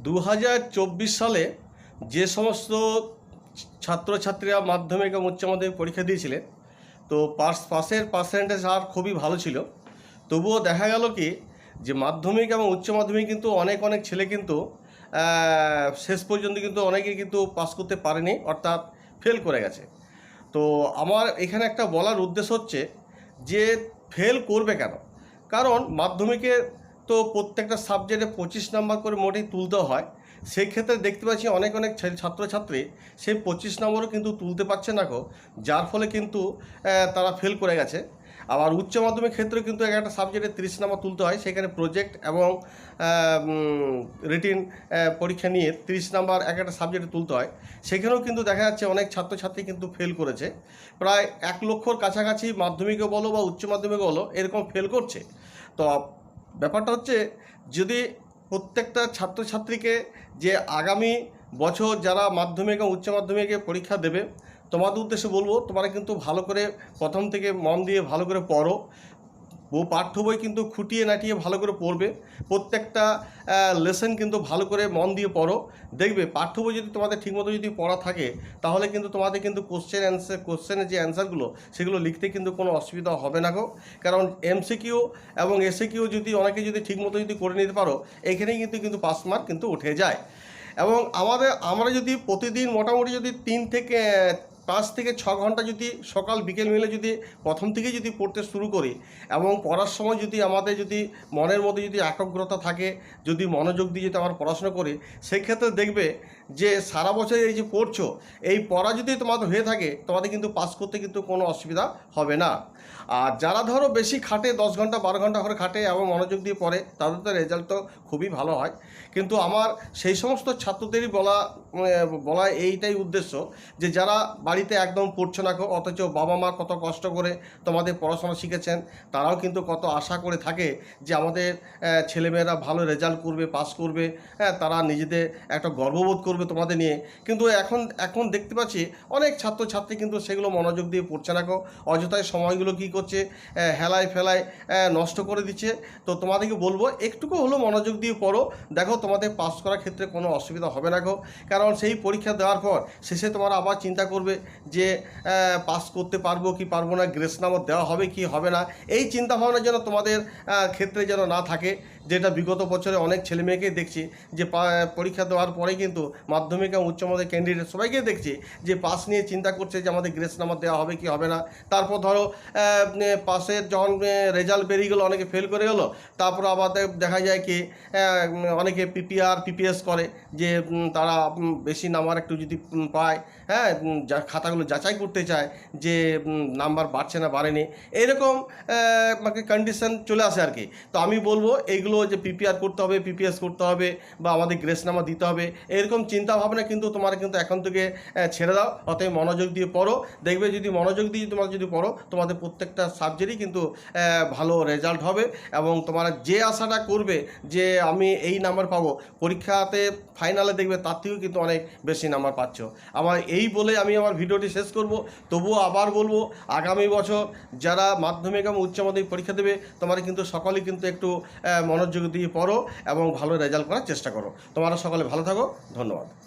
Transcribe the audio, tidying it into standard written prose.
2024 সালে যে সমস্ত ছাত্রছাত্রীরা মাধ্যমিক এবং উচ্চ মাধ্যমিক পরীক্ষা দিয়েছিলেন, তো পাসের পার্সেন্টেজ আর খুবই ভালো ছিল। তবুও দেখা গেল কি যে মাধ্যমিক এবং উচ্চ মাধ্যমিক কিন্তু অনেক ছেলে কিন্তু শেষ পর্যন্ত কিন্তু অনেকেই কিন্তু পাস করতে পারেনি, অর্থাৎ ফেল করে গেছে। তো আমার এখানে একটা বলার উদ্দেশ্য হচ্ছে যে ফেল করবে কেন? কারণ মাধ্যমিকে তো প্রত্যেকটা সাবজেক্টে 25 নাম্বার করে মোটেই তুলতে হয়। সেই ক্ষেত্রে দেখতে পাচ্ছি অনেক ছাত্রছাত্রী সেই 25 নম্বরও কিন্তু তুলতে পারছে না গো, যার ফলে কিন্তু তারা ফেল করে গেছে। আবার উচ্চ মাধ্যমিক ক্ষেত্রে কিন্তু একটা সাবজেক্টে 30 নম্বর তুলতে হয়, সেখানে প্রজেক্ট এবং রিটিন পরীক্ষা নিয়ে 30 নম্বর একটা সাবজেক্টে তুলতে হয়। সেখানেও কিন্তু দেখা যাচ্ছে অনেক ছাত্রছাত্রী কিন্তু ফেল করেছে। প্রায় 1 লক্ষর কাছাকাছি মাধ্যমিকে বলো বা উচ্চ মাধ্যমিকে বলো এরকম ফেল করছে। তো ব্যাপারটা হচ্ছে, যদি প্রত্যেকটা ছাত্রছাত্রীকে যে আগামী বছর যারা মাধ্যমিক এবং উচ্চ মাধ্যমিকে পরীক্ষা দেবে, তোমাদের উদ্দেশ্যে বলবো তোমরা কিন্তু ভালো করে প্রথম থেকে মন দিয়ে ভালো করে পড়ো। পাঠ্য বই কিন্তু খুঁটিয়ে নাটিয়ে ভালো করে পড়বে, প্রত্যেকটা লেসন কিন্তু ভালো করে মন দিয়ে পড়ো। দেখবে পাঠ্য বই যদি তোমাদের ঠিকমতো যদি পড়া থাকে, তাহলে কিন্তু তোমাদের কিন্তু কোশ্চেনের যে অ্যান্সারগুলো সেগুলো লিখতে কিন্তু কোনো অসুবিধা হবে না গো। কারণ এমসিকিউ এবং এসএকিউ যদি অনেকে যদি ঠিকমতো যদি করে নিতে পারো, এইখানেই কিন্তু পাস মার্ক কিন্তু উঠে যায়। এবং আমরা যদি প্রতিদিন মোটামুটি যদি 5 থেকে 6 ঘন্টা যদি সকাল বিকেল মিলে যদি প্রথম থেকেই যদি পড়তে শুরু করি, এবং পড়ার সময় যদি আমাদের যদি মনের মধ্যে যদি একাগ্রতা থাকে, যদি মনোযোগ দিয়ে যদি আমরা পড়াশোনা করি, সেক্ষেত্রে দেখবে যে সারা বছর এই যে পড়ছো, এই পড়া যদি তোমাদের হয়ে থাকে, তোমাদের কিন্তু পাস করতে কিন্তু কোনো অসুবিধা হবে না। আর যারা ধরো বেশি খাটে, 10 ঘন্টা 12 ঘন্টা করে খাটে এবং মনোযোগ দিয়ে পড়ে, তাদের তো রেজাল্ট তো খুবই ভালো হয়। কিন্তু আমার সেই সমস্ত ছাত্রদেরই বলা এইটাই উদ্দেশ্য যে যারা বাড়িতে একদম পড়ছে না, অথচ বাবা মা কত কষ্ট করে তোমাদের পড়াশোনা শিখেছেন, তারাও কিন্তু কত আশা করে থাকে যে আমাদের ছেলেমেয়েরা ভালো রেজাল্ট করবে, পাস করবে, তারা নিজেদের একটা গর্ববোধ করবে তোমাদের নিয়ে। কিন্তু এখন দেখতে পাচ্ছি অনেক ছাত্রছাত্রী কিন্তু সেগুলো মনোযোগ দিয়ে পড়ছে না, অযথায় সময়গুলো কী করছে, হেলায় ফেলায় নষ্ট করে দিচ্ছে। তো তোমাদেরকে বলবো একটুকু হলেও মনোযোগ দিয়ে পড়ো, দেখো তোমাদের পাস করার ক্ষেত্রে কোনো অসুবিধা হবে না গো। কারণ সেই পরীক্ষা দেওয়ার পর শেষে তোমরা আবার চিন্তা করবে যে পাস করতে পারবো কি পারবো না, গ্রেস নাম্বার দেওয়া হবে কি হবে না, এই চিন্তাভাবনা যেন তোমাদের ক্ষেত্রে যেন না থাকে। যেটা বিগত বছরে অনেক ছেলেমেয়েকেই দেখছি যে পরীক্ষা দেওয়ার পরে কিন্তু মাধ্যমিক এবং উচ্চ মাধ্যমিক ক্যান্ডিডেট সবাইকে দেখছি যে পাস নিয়ে চিন্তা করছে যে আমাদের গ্রেস নাম্বার দেওয়া হবে কি হবে না। তারপর ধরো পাসের যখন রেজাল্ট বেরিয়ে গেলো, অনেকে ফেল করে গেলো, তারপর আবার দেখা যায় কি অনেকে পিপিএস করে যে তারা বেশি নাম্বার একটু যদি পায়, খাতাগুলো যাচাই করতে চায় যে নাম্বার বাড়ছে না বাড়েনি, এইরকম কন্ডিশন চলে আসে আর কি। তো আমি বলবো এইগুলো যে পিপিআর করতে হবে, পিপিএস করতে হবে, বা আমাদের গ্রেস নাম্বার দিতে হবে, এরকম চিন্তা ভাবনা কিন্তু তোমার কিন্তু এখন থেকে ছেড়ে দাও। অতএব মনোযোগ দিয়ে পড়ো, দেখবে যদি মনোযোগ দিয়ে তোমরা যদি পড়ো, তোমাদের প্রত্যেকটা সাবজেক্টই কিন্তু ভালো রেজাল্ট হবে। এবং তোমরা যে আশাটা করবে যে আমি এই নাম্বার পাবো, পরীক্ষাতে ফাইনালে দেখবে তার থেকেও কিন্তু অনেক বেশি নাম্বার পাচ্ছ। আমার এই বলে আমি আমার ভিডিওটি শেষ করব। তবুও আবার বলবো, আগামী বছর যারা মাধ্যমিক এবং উচ্চ মাধ্যমিক পরীক্ষা দেবে, তোমরা কিন্তু সকলেই কিন্তু একটু মনোযোগ দিয়ে পড়ো এবং ভালো রেজাল্ট করার চেষ্টা করো। তোমরা সকলে ভালো থাকো, ধন্যবাদ।